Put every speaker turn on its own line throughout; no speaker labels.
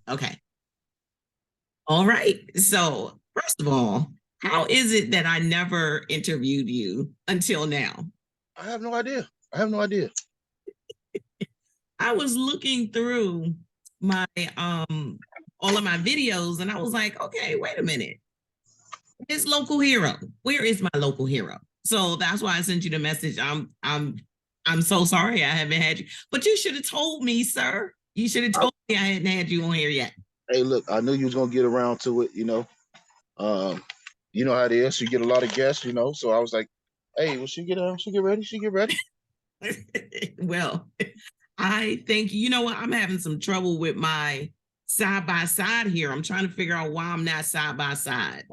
Okay. All right. So, first of all, how is it that I never interviewed you until now?
I have no idea. I have no idea.
I was looking through my all of my videos and I was like, okay, wait a minute. It's local hero. Where is my local hero? So that's why I sent you the message. I'm so sorry I haven't had you. But you should have told me, sir. You should have told me I hadn't had you on here yet.
Hey, look, I knew you was gonna get around to it. You know how it is. You get a lot of guests. So I was like, hey, will she get She get ready. She get ready.
Well, I think you know what? I'm having some trouble with my side by side here. I'm trying to figure out why I'm not side by side.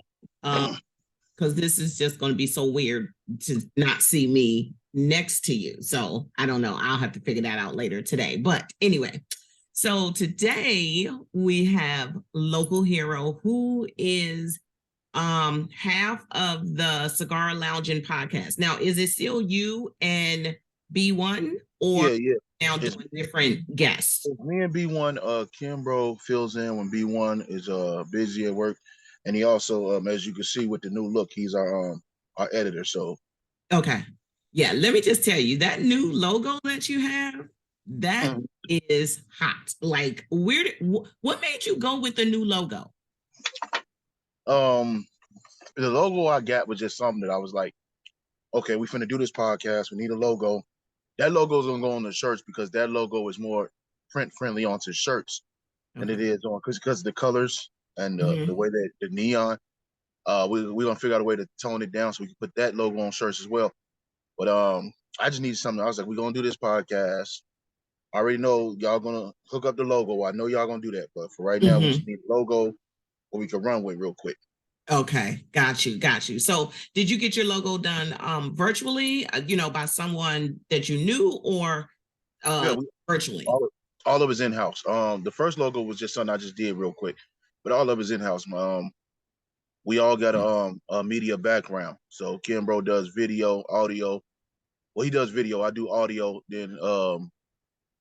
Because this is just going to be so weird to not see me next to you. So I don't know. I'll have to figure that out later today. But anyway, so today we have local hero who is half of the Cigar Loungin Podcast. Now, is it still you and B1 or
Yeah.
now doing different guests?
Me and B1, Kimbro fills in when B1 is busy at work, and he also, as you can see with the new look, he's our editor. So
okay, yeah. Let me just tell you that new logo that you have, that is hot. Like, what made you go with the new logo?
The logo I got was just something that I was like, okay, we finna do this podcast. We need a logo. That logo is gonna go on the shirts because that logo is more print friendly onto shirts than it is on because the colors and the way that the neon. We're gonna figure out a way to tone it down so we can put that logo on shirts as well. But I just needed something. I was like, we're gonna do this podcast. I already know y'all gonna hook up the logo. I know y'all gonna do that, but for right now, we just need a logo where we can run with real quick.
Okay, got you. So, did you get your logo done virtually? By someone that you knew, or virtually?
All of it's in house. The first logo was just something I just did real quick, but all of it's in house. We all got a media background. So Kimbro does video, audio. Well, he does video. I do audio. Then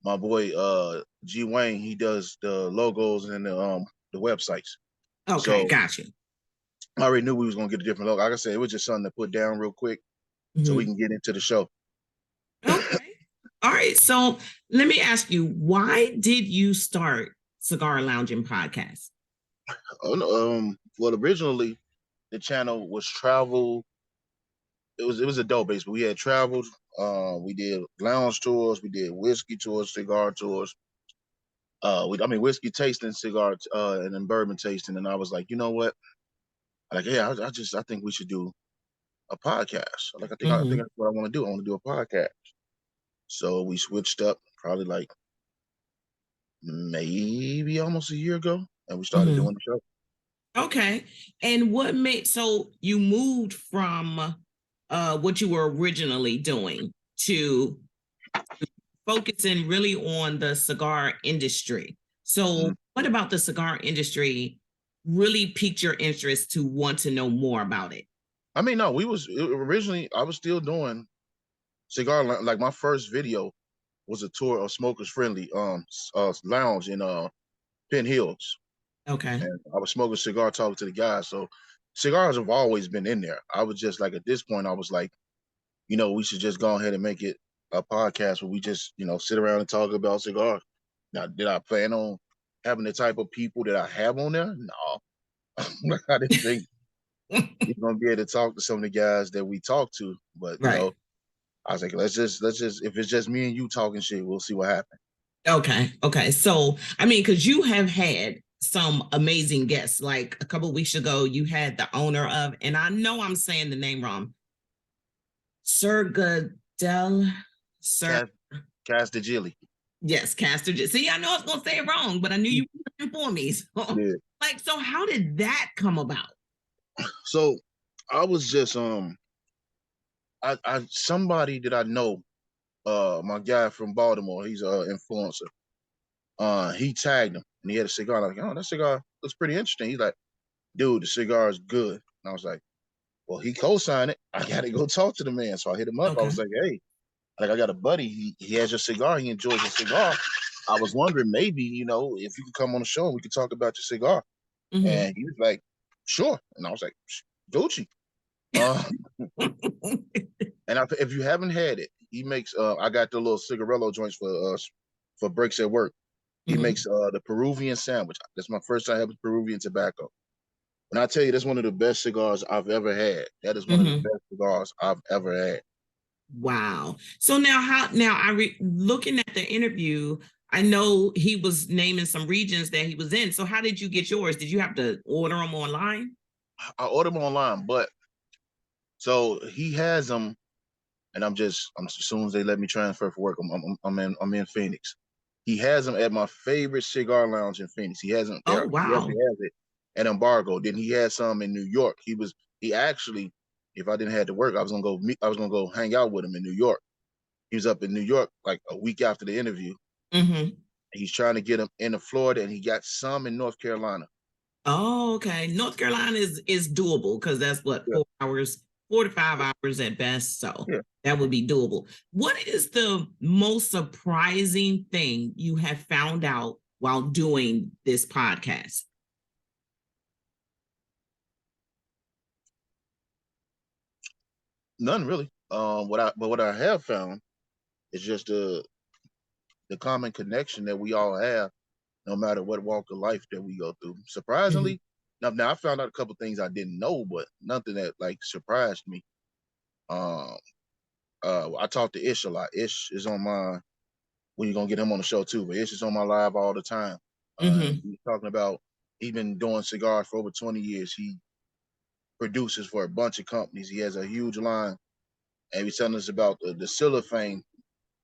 my boy G Wayne, he does the logos and the websites.
Okay,
so,
got you.
I already knew we was gonna get a different logo. Like I said, it was just something to put down real quick so we can get into the show.
Okay. All right. So let me ask you, why did you start Cigar Loungin Podcast?
Well, originally the channel was travel. It was adult based, but we had traveled. We did lounge tours, we did whiskey tours, cigar tours. Whiskey tasting, cigar, and then bourbon tasting. And I was like, you know what? Like, yeah, I think we should do a podcast. Like, I think that's what I want to do. I want to do a podcast. So we switched up probably like maybe almost a year ago, and we started doing the show.
Okay. And what made, so you moved from what you were originally doing to focusing really on the cigar industry. So what about the cigar industry really piqued your interest to want to know more about it?
I mean, no, originally, I was still doing cigar. Like my first video was a tour of Smokers Friendly lounge in Penn Hills.
Okay.
And I was smoking a cigar, talking to the guys. So cigars have always been in there. I was just like, at this point, I was like, we should just go ahead and make it a podcast where we just, sit around and talk about cigars. Now, did I plan on having the type of people that I have on there? No. I didn't think you're gonna be able to talk to some of the guys that we talk to. But I was like, let's just if it's just me and you talking shit, we'll see what happens.
Okay. So because you have had some amazing guests. Like a couple of weeks ago, you had the owner of, and I know I'm saying the name wrong,
Castagilli.
Yes, Castagilli. See, I know I was gonna say it wrong, but I knew you were for me. So, so how did that come about?
So I was just I somebody that I know, my guy from Baltimore, he's an influencer. He tagged him and he had a cigar. I'm like, oh, that cigar looks pretty interesting. He's like, dude, the cigar is good. And I was like, well, he co-signed it. I gotta go talk to the man. So I hit him up. I was like, hey, I got a buddy. He has your cigar. He enjoys your cigar. I was wondering maybe, if you could come on the show and we could talk about your cigar.
Mhm.
And he was like, sure. And I was like, Gucci. Uh, and if you haven't had it, he makes, I got the little cigarello joints for breaks at work. He
Mhm.
makes the Peruvian sandwich. That's my first time having Peruvian tobacco. When I tell you that's one of the best cigars I've ever had, that is one of the
Mhm.
best cigars I've ever had.
Wow. So looking at the interview, I know he was naming some regions that he was in. So how did you get yours? Did you have to order them online?
I ordered them online, but so he has them, and I'm as soon as they let me transfer for work, I'm in Phoenix. He has them at my favorite cigar lounge in Phoenix. He has them
Oh,
there. He
wow.
actually has it at Embargo. Then he had some in New York. He actually, if I didn't have to work, I was gonna go hang out with him in New York. He was up in New York like a week after the interview.
Mm-hmm.
He's trying to get them into Florida, and he got some in North Carolina.
Oh, okay. North Carolina is doable because that's what,
Yeah.
4 hours, 4 to 5 hours at best. So
Yeah.
that would be doable. What is the most surprising thing you have found out while doing this podcast?
None really. What I have found is just the common connection that we all have, no matter what walk of life that we go through.
Mhm.
Surprisingly, now I found out a couple things I didn't know, but nothing that like surprised me. Um, I talk to Ish a lot. Ish is on my when you gonna get him on the show too, but Ish is on my live all the time.
Mhm.
He's talking about he's been doing cigars for over 20 years. He produces for a bunch of companies. He has a huge line, and he's telling us about the cellophane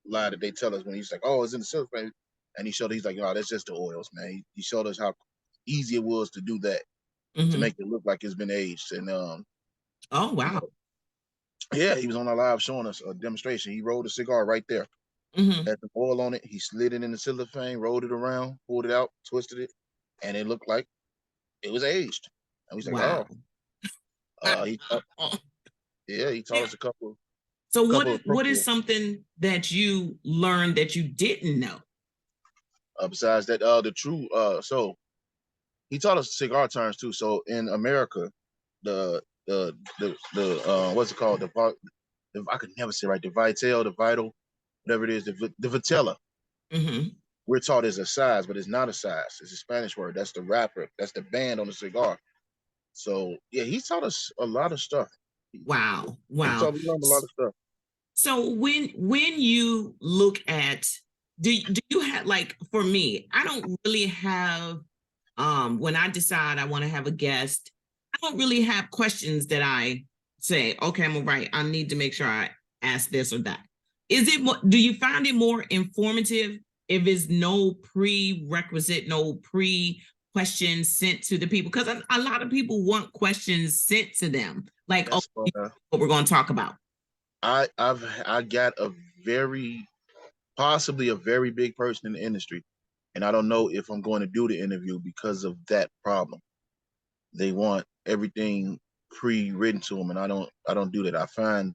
line that they tell us when he's like, "Oh, it's in the cellophane," and he's like, "No, that's just the oils, man." He showed us how easy it was to do that to
Mhm.
make it look like it's been aged, and
Oh,
you
wow.
know, yeah, he was on our live showing us a demonstration. He rolled a cigar right there,
Mhm.
had some oil on it. He slid it in the cellophane, rolled it around, pulled it out, twisted it, and it looked like it was aged. And he's like,
Wow.
"Oh," he yeah, he taught
Yeah.
us
So what
couple
is
of
what is
principles.
something that you learned that you didn't know?
Besides that, the true so he taught us cigar terms too. So in America, the what's it called? I could never say right. The vital, the vital, whatever it is, the vitella.
Mm-hmm.
We're taught as a size, but it's not a size. It's a Spanish word. That's the wrapper. That's the band on the cigar. So yeah, he taught us a lot of stuff.
Wow.
He
Wow.
taught me a lot of stuff.
So when you look at do you have, like, for me, I don't really have, when I decide I want to have a guest, I don't really have questions that I say, okay, I'm right. I need to make sure I ask this or that. Is it more, do you find it more informative if it's no prerequisite, no pre questions sent to the people? Because a lot of people want questions sent to them, like, oh,
That's
what we're going to talk about.
I got a very possibly a very big person in the industry, and I don't know if I'm going to do the interview because of that problem. They want everything pre-written to them, and I don't do that. I find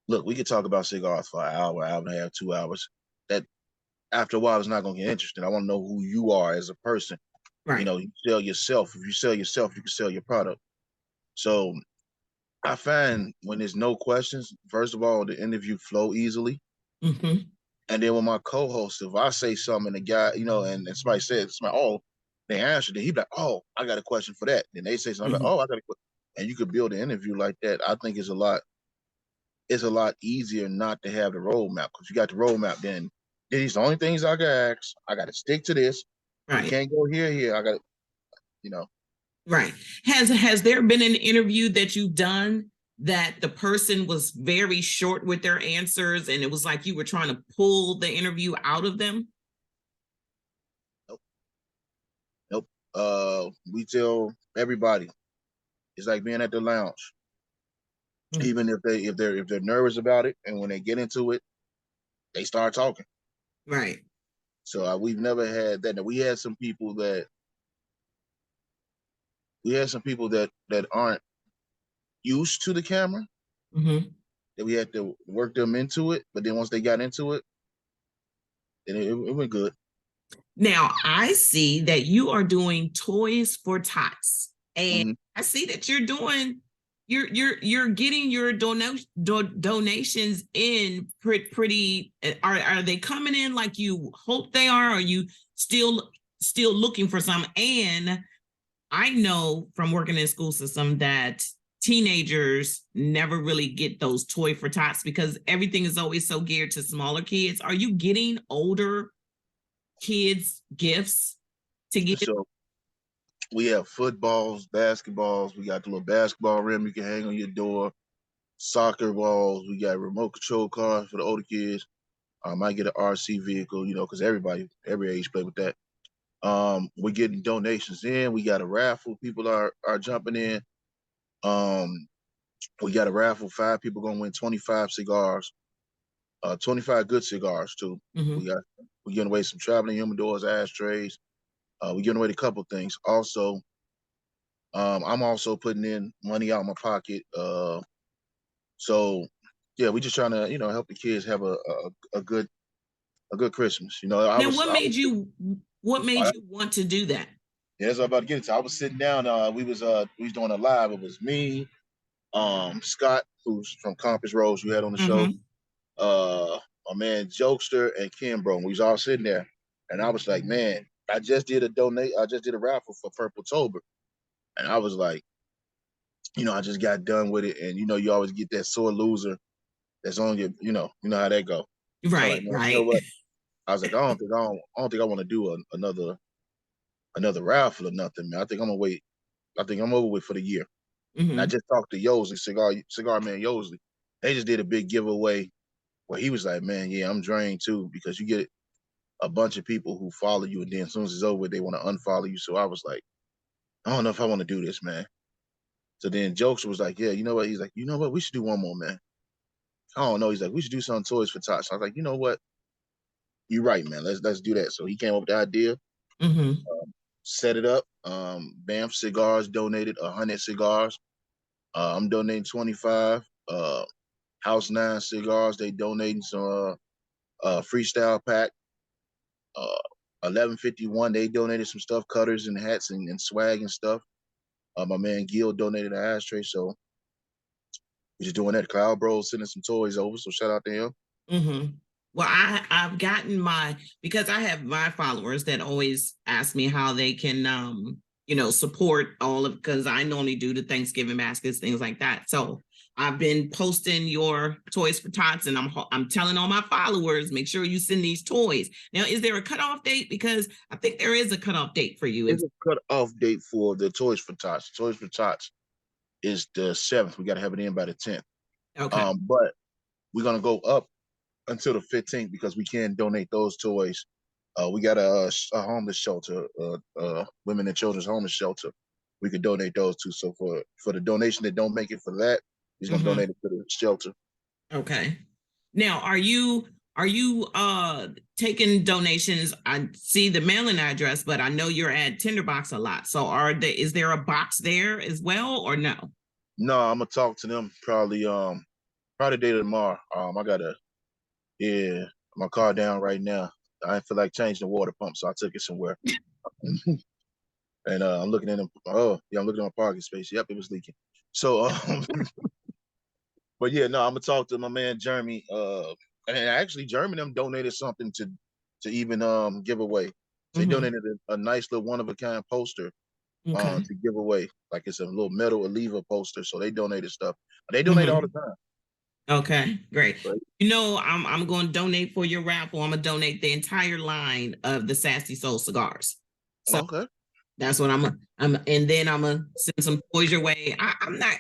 look, we could talk about cigars for an hour and a half, 2 hours. That after a while it's not gonna get interesting. I want to know who you are as a person.
Right.
You sell yourself. If you sell yourself, you can sell your product. So I find when there's no questions, first of all, the interview flow easily.
Mm-hmm.
And then with my co-host, if I say something and the guy, and somebody says, oh, they answered it, he'd be like, oh, I got a question for that. Then they say something like,
Mm-hmm.
oh, I got a question. And you could build an interview like that. I think it's a lot easier not to have the roadmap, because you got the roadmap, then these are the only things I can ask. I got to stick to this. We
Right.
can't go here. I got to, you know,
Right. Has there been an interview that you've done that the person was very short with their answers and it was like you were trying to pull the interview out of them?
nope, nope. We tell everybody it's like being at the lounge.
Mm.
Even if they're nervous about it, and when they get into it, they start talking.
Right.
So we've never had that. Now, we had some people that aren't used to the camera,
Mm-hmm.
that we had to work them into it. But then once they got into it, then it went good.
Now I see that you are doing toys for tots, and
Mhm.
I see that you're getting your donations in pretty. Are they coming in like you hope they are? Or are you still looking for some? And I know from working in the school system that teenagers never really get those toy for tots because everything is always so geared to smaller kids. Are you getting older kids gifts to give?
So we have footballs, basketballs. We got the little basketball rim you can hang on your door. Soccer balls. We got remote control cars for the older kids. I might get an RC vehicle, because every age play with that. We're getting donations in. We got a raffle. People are jumping in. Um, we got a raffle. 5 people gonna win 25 cigars. 25 good cigars too.
Mhm.
We're giving away some traveling humidors, ashtrays. We're giving away a couple things. Also, I'm also putting in money out of my pocket. So yeah, we just trying to help the kids have a good Christmas.
Now, what made you want to do that?
Yeah, that's what I'm about to get into. I was sitting down. We was doing a live. It was me, Scott, who's from Compass Rose, you had on the show,
Mhm.
my man Jokester and Kim, bro. We was all sitting there, and I was like, man, I just did a raffle for Purple Tober, and I was like, I just got done with it, and you always get that sore loser that's on your, how that go. So like,
Right,
man, you know
right.
what? I was like, I don't think I want to do another raffle or nothing, man. I think I'm gonna wait. I think I'm over with for the year. And I
Mhm.
just talked to Yosley, cigar man Yosley. They just did a big giveaway where he was like, man, yeah, I'm drained too, because you get a bunch of people who follow you, and then as soon as it's over, they want to unfollow you. So I was like, I don't know if I want to do this, man. So then Jokes was like, yeah, you know what? He's like, you know what? We should do one more, man. I don't know. He's like, we should do some toys for Tots. I was like, you know what? You're right, man. Let's do that. So he came up with the idea,
Mhm.
set it up. Banff Cigars donated 100 cigars. I'm donating 25. House 9 Cigars, they donating some freestyle pack. Uh 1151, they donated some stuff, cutters and hats and swag and stuff. My man Gil donated an ashtray, so we're just doing that. Cloud Bros sending some toys over, so shout out to him.
Mhm. Well, I've gotten because I have my followers that always ask me how they can support all of, because I normally do the Thanksgiving baskets, things like that. So I've been posting your toys for tots, and I'm telling all my followers, make sure you send these toys. Now, is there a cutoff date? Because I think there is a cutoff date for you.
There's a cut off date for the Toys for Tots. Toys for Tots is the 7th. We got to have it in by the 10th.
Okay.
But we're gonna go up until the 15th because we can donate those toys. We got a homeless shelter, women and children's homeless shelter. We could donate those to. So for the donation that don't make it for that, he's gonna
Mhm.
donate it to the shelter.
Okay. Now, are you taking donations? I see the mailing address, but I know you're at Tinderbox a lot. So is there a box there as well, or no?
No, I'm gonna talk to them probably day tomorrow. I gotta yeah, my car down right now. I didn't feel like changing the water pump, so I took it somewhere. And I'm looking at them. Oh, yeah, I'm looking at my parking space. Yep, it was leaking. So, but yeah, no, I'm gonna talk to my man Jeremy. And actually, Jeremy them donated something to even give away. They
Mm-hmm.
donated a nice little one of a kind poster
Okay.
to give away. Like it's a little metal Aliva poster. So they donated stuff. They donate all the
Mm-hmm.
time.
Okay, great.
Right?
I'm going to donate for your raffle. I'm going to donate the entire line of the Sassy Soul cigars. So
Okay.
that's what and then I'm gonna send some toys your way. I'm not,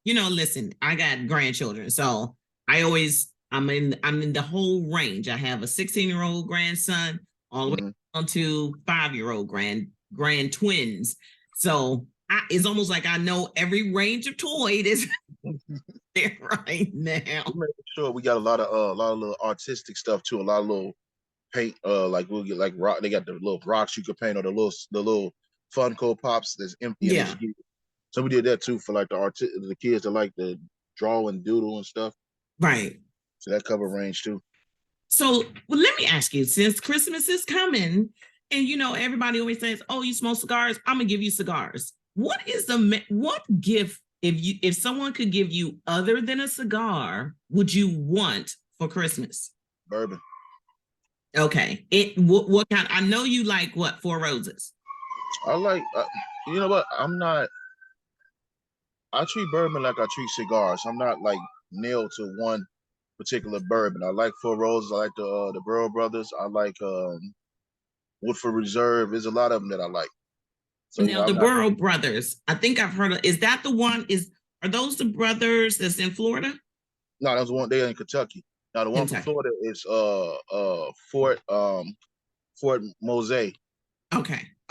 listen, I got grandchildren, so I'm in the whole range. I have a 16-year-old grandson, all the way
Mm-hmm.
down to 5-year-old grand twins. So it's almost like I know every range of toy that's there right now.
We make sure we got a lot of little artistic stuff too. A lot of little paint. Like we'll get like rock. They got the little rocks you could paint, or the little Funko Pops that's empty and they
Yeah,
just give. So we did that too for like the kids that like to draw and doodle and stuff.
right.
So that cover range too.
So, well, let me ask you, since Christmas is coming, And everybody always says, "Oh, you smoke cigars? I'm gonna give you cigars." What gift if someone could give you other than a cigar would you want for Christmas?
Bourbon.
Okay. What kind? I know you like what? Four Roses.
I like. You know what? I treat bourbon like I treat cigars. I'm not like nailed to one particular bourbon. I like Four Roses. I like the Burrow Brothers. I like Woodford Reserve. There's a lot of them that I like. So
Now
I'm
the
not.
Burrow Brothers. I think I've heard of. Is that the one? Are those the brothers that's in Florida?
No, that's the one there in Kentucky. Now the one from
Kentucky.
Florida is Fort Mose.
Okay.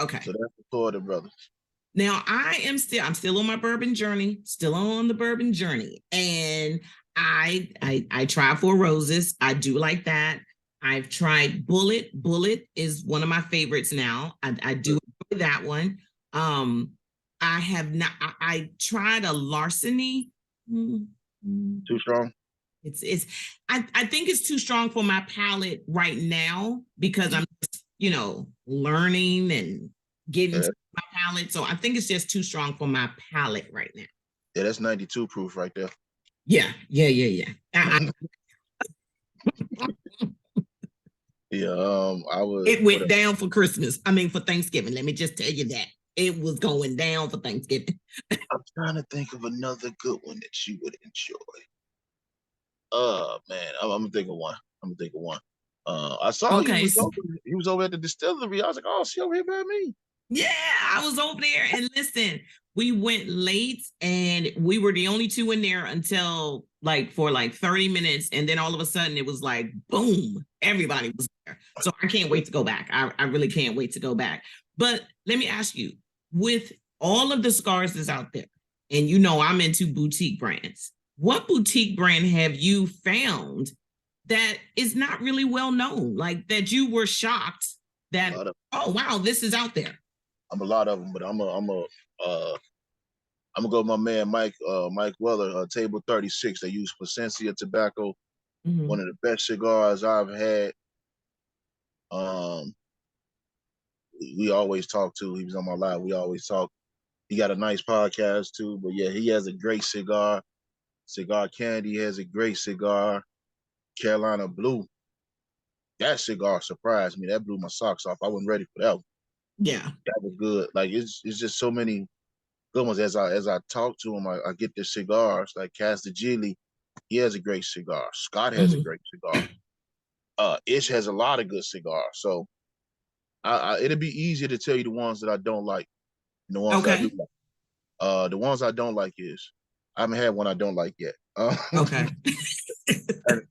Okay.
So that's the Florida brothers.
Now I'm still on my bourbon journey, still on the bourbon journey. And I try Four Roses. I do like that. I've tried Bullet. Bullet is one of my favorites now. I do enjoy that one. I have not I tried a Larceny.
Too strong?
It's I think it's too strong for my palate right now because I'm just, learning and getting to my palate. So I think it's just too strong for my palate right now.
Yeah, that's 92 proof right there.
Yeah.
Yeah, I was.
It went down for Christmas. I mean, for Thanksgiving. Let me just tell you that it was going down for Thanksgiving.
I'm trying to think of another good one that you would enjoy. Oh man, I'm gonna think of one. I saw
Okay.
he was over at the distillery. I was like, oh, she over here by me.
Yeah, I was over there and listen, we went late and we were the only two in there until for 30 minutes. And then all of a sudden it was like, boom, everybody was there. So I can't wait to go back. I really can't wait to go back. But let me ask you, with all of the cigars that's out there, and I'm into boutique brands, what boutique brand have you found that is not really well known, like that you were shocked that, oh, wow, this is out there?
I'm a lot of them, but I'm gonna go with my man Mike Weller, Table 36. They use Plasencia tobacco, one of the best cigars I've had. We always talk too. He was on my live. We always talk. He got a nice podcast too. But yeah, he has a great cigar. Cigar Candy has a great cigar. Carolina Blue. That cigar surprised me. That blew my socks off. I wasn't ready for that one.
Yeah,
that was good. Like it's just so many good ones. As I talk to him, I get the cigars. Like Castagili, he has a great cigar. Scott has a great cigar. Ish has a lot of good cigars. So it'd be easier to tell you the ones that I don't like and the ones that I do like. The ones I don't like is I haven't had one I don't like yet.
Okay.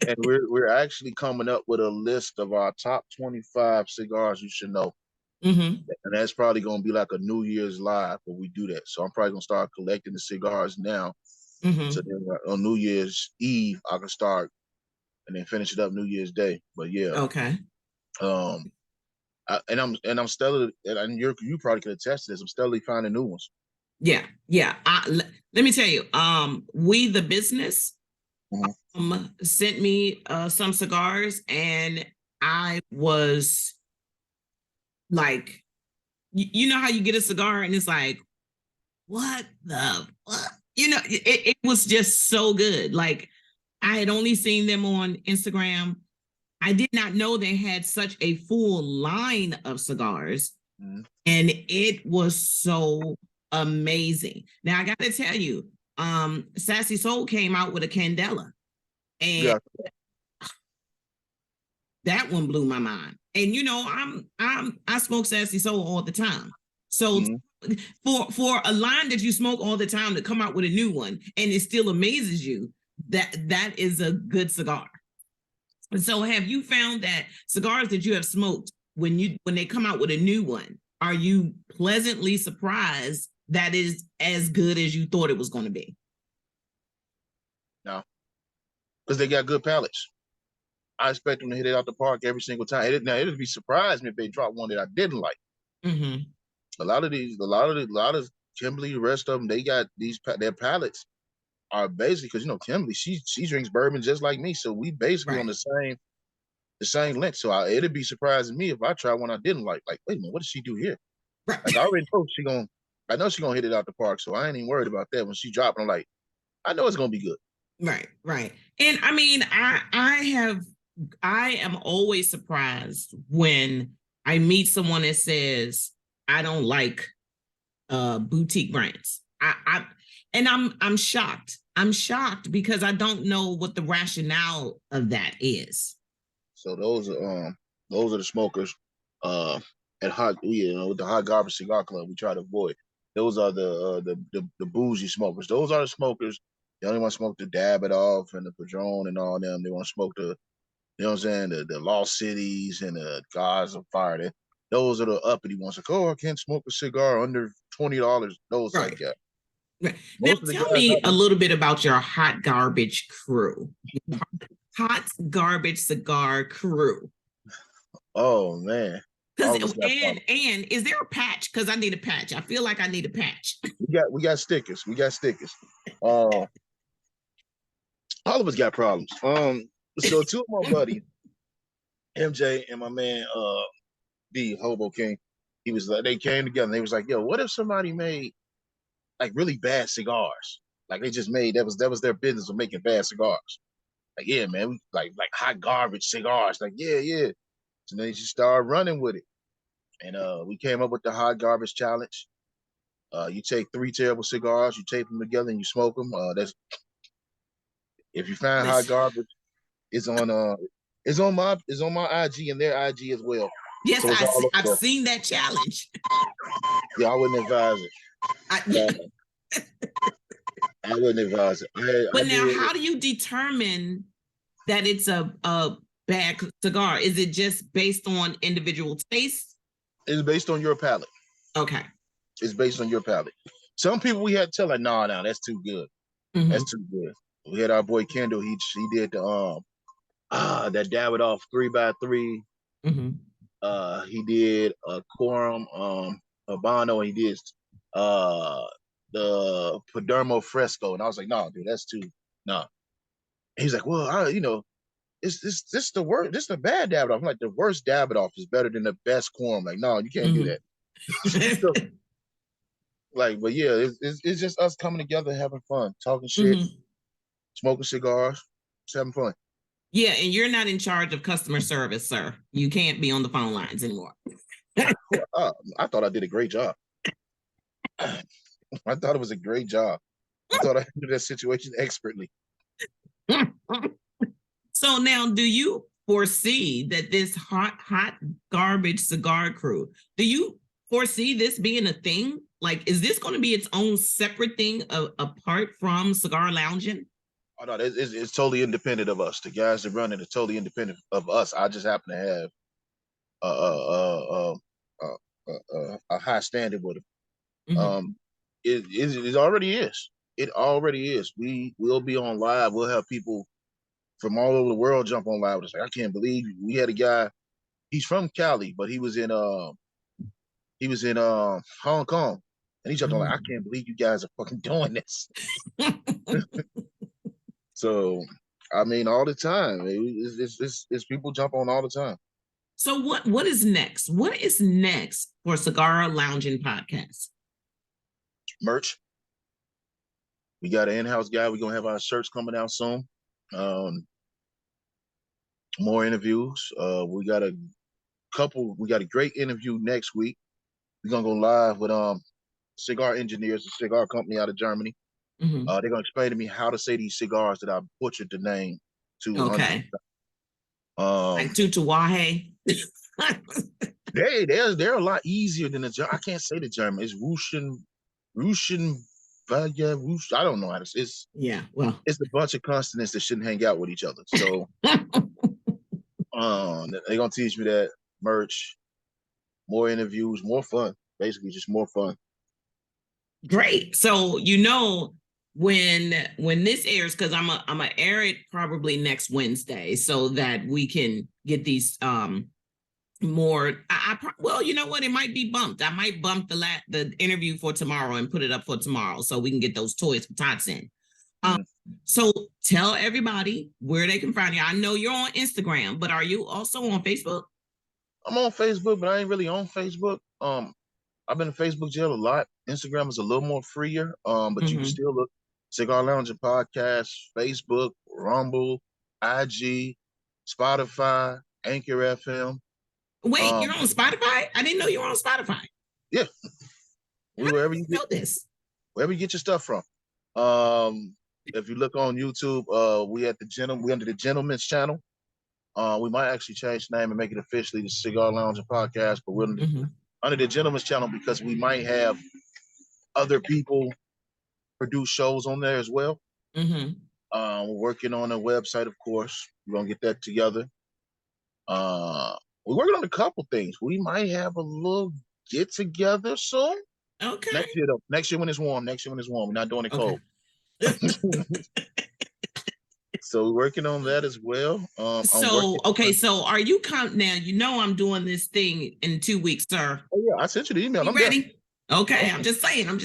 and we're actually coming up with a list of our top 25 cigars you should know. And that's probably going to be like a New Year's live where we do that. So I'm probably going to start collecting the cigars now. So then on New Year's Eve, I can start and then finish it up New Year's Day. But yeah.
Okay.
I'm steadily, and you probably can attest to this, I'm steadily finding new ones.
Yeah. Let me tell you, We the Business sent me some cigars, and I was like, you know how you get a cigar and it's like, what the fuck? It was just so good. Like, I had only seen them on Instagram. I did not know they had such a full line of cigars, and it was so amazing. Now I got to tell you, Sassy Soul came out with a Candela, and that one blew my mind. And I smoke Sassy Soul all the time, so for a line that you smoke all the time to come out with a new one and it still amazes you, that is a good cigar. And so have you found that cigars that you have smoked, when they come out with a new one, are you pleasantly surprised that is as good as you thought it was going to be?
No, because they got good palates. I expect them to hit it out the park every single time. It'd be surprised me if they drop one that I didn't like. A lot of Kimberly, the rest of them, they got their palates are basically, because Kimberly, she drinks bourbon just like me, so we basically on the same the same length. So it'd be surprising me if I try one I didn't like. Like, wait a minute, what did she do here?
Right.
Like, I know she gonna hit it out the park. So I ain't even worried about that. When she dropped, I'm like, I know it's gonna be good.
Right. And I mean, I am always surprised when I meet someone that says, I don't like boutique brands. I'm shocked. I'm shocked because I don't know what the rationale of that is.
So those are the smokers at the Hot Garbage Cigar Club we try to avoid. Those are the bougie smokers. Those are the smokers. They only want to smoke the Davidoff and the Padron and all them. They want to smoke the, you know what I'm saying, the Lost Cities and the Gods of Fire. Those are the uppity ones. Like, oh, I can't smoke a cigar under $20. Those
Right.
type guys.
Right. Now, tell me a little bit about your hot garbage crew. Hot garbage cigar crew.
Oh man.
And is there a patch? Because I need a patch. I feel like I need a patch.
We got stickers. All of us got problems. So two of my buddies, MJ and my man B Hobo King, they came together and they was like, yo, what if somebody made like really bad cigars? Like they just made that was their business of making bad cigars. Like, yeah, man, we like hot garbage cigars. Like, yeah. So they just started running with it. And we came up with the hot garbage challenge. You take 3 terrible cigars, you tape them together, and you smoke them. That's if you find hot garbage, it's on my IG and their IG as well.
Yes, so I've seen that challenge.
Yeah, I wouldn't advise it. I wouldn't advise it.
But now, how do you determine that it's a bad cigar? Is it just based on individual taste?
It's based on your palate.
Okay.
It's based on your palate. Some people we had to tell like, no, that's too good. Mm-hmm. That's too good. We had our boy Kendall. He did the that Davidoff 3x3. Mm-hmm. He did a Quorum Habano. He did the Padermo Fresco, and I was like, no, dude, that's too no. He's like, well, it's this the worst. This the bad Davidoff. I'm like, the worst Davidoff is better than the best Quorum. Like, no, you can't do that. So, like, but yeah, it's just us coming together, having fun, talking shit, smoking cigars, just having fun.
Yeah, and you're not in charge of customer service, sir. You can't be on the phone lines anymore.
I thought I did a great job. I thought it was a great job. I thought I handled that situation expertly.
So now, do you foresee that this hot garbage cigar crew, do you foresee this being a thing? Like, is this going to be its own separate thing apart from Cigar Loungin?
Oh no, it's totally independent of us. The guys that run it are totally independent of us. I just happen to have a high standard with them. Mm-hmm. It already is. It already is. We will be on live. We'll have people from all over the world jump on live. It's like, I can't believe we had a guy. He's from Cali, but he was in Hong Kong, and he jumped on like, I can't believe you guys are fucking doing this. So, I mean, all the time, it's people jump on all the time.
So what is next? What is next for Cigar Loungin Podcast?
Merch. We got an in-house guy. We're gonna have our shirts coming out soon. More interviews. We got a great interview next week. We're gonna go live with cigar engineers, a cigar company out of Germany. Mm-hmm. They're gonna explain to me how to say these cigars that I butchered the name to.
Okay. Like Tutawahe.
They're a lot easier than the German. I can't say the German. It's Russian. I don't know how to say it. It's a bunch of consonants that shouldn't hang out with each other. So they're gonna teach me that. Merch, more interviews, more fun. Basically, just more fun.
Great. So when this airs, because I'm gonna air it probably next Wednesday, so that we can get these more. Well, you know what? It might be bumped. I might bump the interview for tomorrow and put it up for tomorrow, so we can get those toys for Tots in. Um, so tell everybody where they can find you. I know you're on Instagram, but are you also on Facebook?
I'm on Facebook, but I ain't really on Facebook. I've been in Facebook jail a lot. Instagram is a little more freer. But you can still look Cigar Loungin Podcast, Facebook, Rumble, IG, Spotify, Anchor FM.
Wait, you're on Spotify? I didn't know you were on Spotify.
Yeah.
How
Wherever
did
you
you know this?
wherever you get your stuff from. If you look on YouTube, we under the Gentleman's channel. We might actually change the name and make it officially the Cigar Loungin Podcast, but we're under the Gentleman's channel because we might have other people produce shows on there as well. We're working on a website, of course. We're gonna get that together. We're working on a couple things. We might have a little get together soon.
Okay.
Next year, though. Next year when it's warm. We're not doing it cold. So we're working on that as well.
So are you now? You know I'm doing this thing in 2 weeks, sir.
Oh yeah, I sent you the email.
You
I'm
ready? There. Okay, I'm just saying.
I'm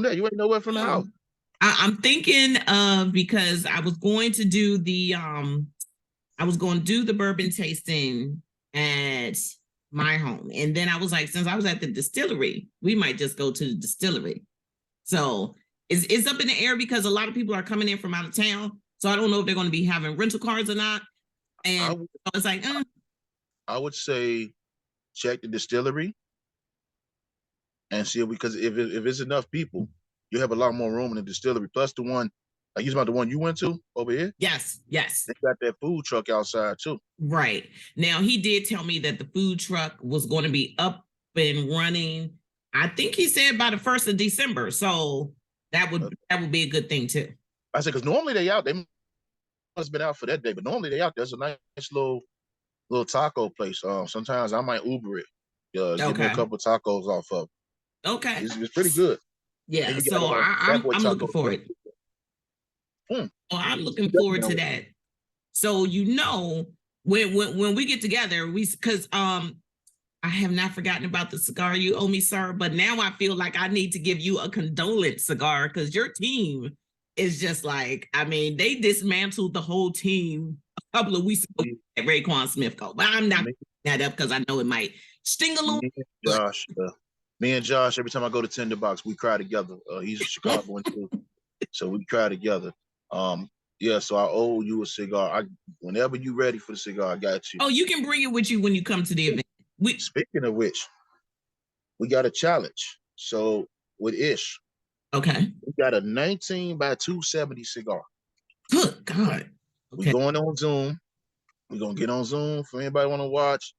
there. You ain't nowhere from the house.
I'm thinking of because I was going to do the bourbon tasting at my home, and then I was like, since I was at the distillery, we might just go to the distillery. So it's up in the air because a lot of people are coming in from out of town. So I don't know if they're going to be having rental cars or not. And I was like,
I would say check the distillery and see because if it's enough people, you have a lot more room in the distillery. Plus the one, like you about the one you went to over here?
Yes.
They got that food truck outside too.
Right. Now he did tell me that the food truck was going to be up and running. I think he said by the 1st of December. So that would be a good thing too.
I said, because normally they out, they must have been out for that day, but normally they out. There's a nice little taco place. Sometimes I might Uber it. Get me a couple of tacos off of.
Okay.
It's pretty good.
Yeah. So I'm looking for it. Oh, I'm looking forward to that. So when we get together, because I have not forgotten about the cigar you owe me, sir. But now I feel like I need to give you a condolence cigar because your team is just like, I mean, they dismantled the whole team a couple of weeks ago at Raekwon Smith Co. But I'm not picking that up because I know it might sting a little.
Me and Josh, every time I go to Tinderbox, we cry together. He's a Chicagoan too, so we cry together. Yeah, so I owe you a cigar. Whenever you ready for the cigar, I got you.
Oh, you can bring it with you when you come to the event.
Speaking of which, we got a challenge. So with Ish,
we
got a 19 by 270 cigar.
Good God. Okay.
We're going on Zoom. We're gonna get on Zoom for anybody want to watch.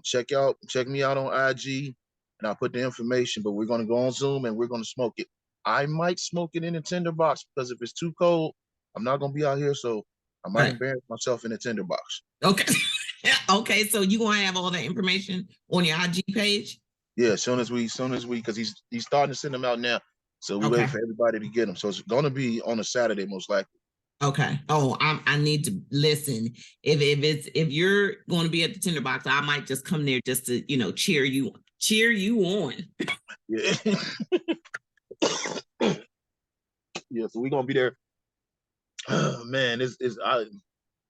Check me out on IG, and I'll put the information. But we're gonna go on Zoom and we're gonna smoke it. I might smoke it in a tinderbox because if it's too cold, I'm not gonna be out here. So I might embarrass myself in a tinderbox.
Okay. Okay, so you gonna have all that information on your IG page?
Yeah, as soon as we, because he's starting to send them out now. So we wait for everybody to get them. So it's gonna be on a Saturday most likely.
Okay. Oh, I need to listen. If you're going to be at the tinderbox, I might just come there just to cheer you on.
Yeah. Yeah. So we're gonna be there. Oh, man,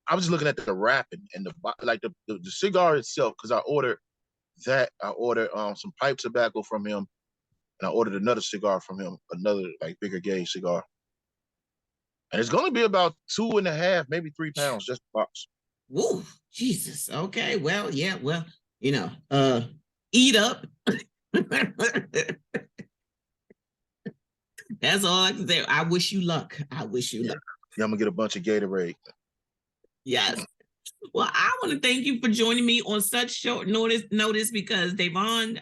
I was just looking at the wrapping and the cigar itself because I ordered some pipe tobacco from him, and I ordered another cigar from him, another like bigger gauge cigar, and it's gonna be about 2.5, maybe 3 pounds just a box.
Whoa, Jesus. Okay, well, yeah, well, eat up. That's all I can say. I wish you luck.
Yeah, I'm gonna get a bunch of Gatorade.
Yes. Well, I want to thank you for joining me on such short notice because Davon,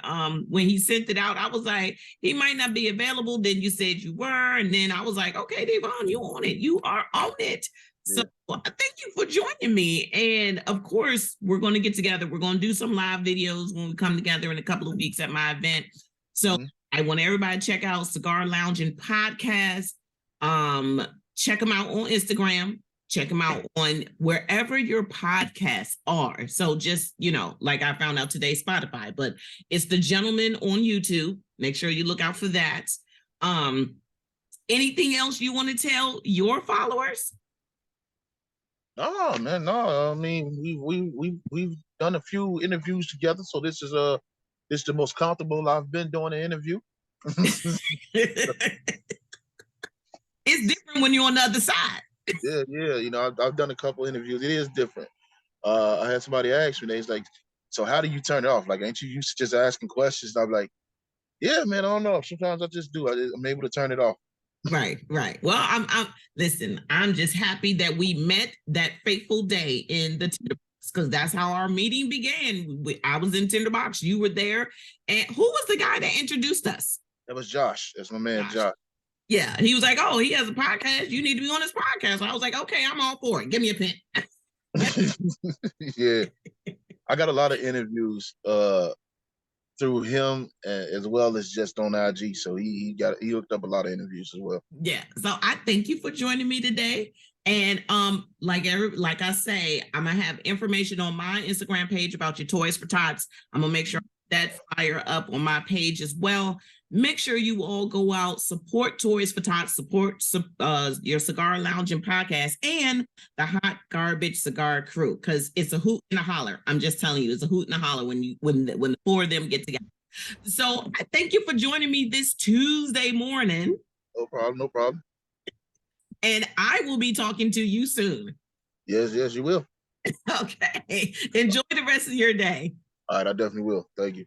when he sent it out, I was like, he might not be available. Then you said you were, and then I was like, okay, Davon, you on it. You are on it. So thank you for joining me. And of course, we're going to get together. We're going to do some live videos when we come together in a couple of weeks at my event. So I want everybody to check out Cigar Loungin Podcast. Check them out on Instagram. Check them out on wherever your podcasts are. So just, like I found out today, Spotify, but it's The Gentleman on YouTube. Make sure you look out for that. Anything else you want to tell your followers?
No, man, no. I mean, we've done a few interviews together, so this is the most comfortable I've been doing an interview.
It's different when you're on the other side.
Yeah. You know, I've done a couple interviews. It is different. I had somebody ask me, they's like, "So how do you turn it off? Like, ain't you used to just asking questions?" I'm like, "Yeah, man, I don't know. Sometimes I just do. I'm able to turn it off."
Right. Well, I'm listen, I'm just happy that we met that fateful day in the Tinderbox, because that's how our meeting began. I was in Tinderbox, you were there. And who was the guy that introduced us?
That was Josh. That's my man, Josh.
Yeah, he was like, "Oh, he has a podcast. You need to be on his podcast." I was like, "Okay, I'm all for it. Give me a pen."
Yeah, I got a lot of interviews through him as well as just on IG. So he hooked up a lot of interviews as well.
Yeah. So I thank you for joining me today. And like I say, I'm gonna have information on my Instagram page about your Toys for Tots. I'm gonna make sure that flyer up on my page as well. Make sure you all go out, support Toys for Tots, support your Cigar Loungin Podcast and the Hot Garbage Cigar Crew, because it's a hoot and a holler. I'm just telling you, it's a hoot and a holler when the four of them get together. So I thank you for joining me this Tuesday morning.
No problem, no problem.
And I will be talking to you soon.
Yes, you will.
Okay. Enjoy the rest of your day.
All right, I definitely will. Thank you.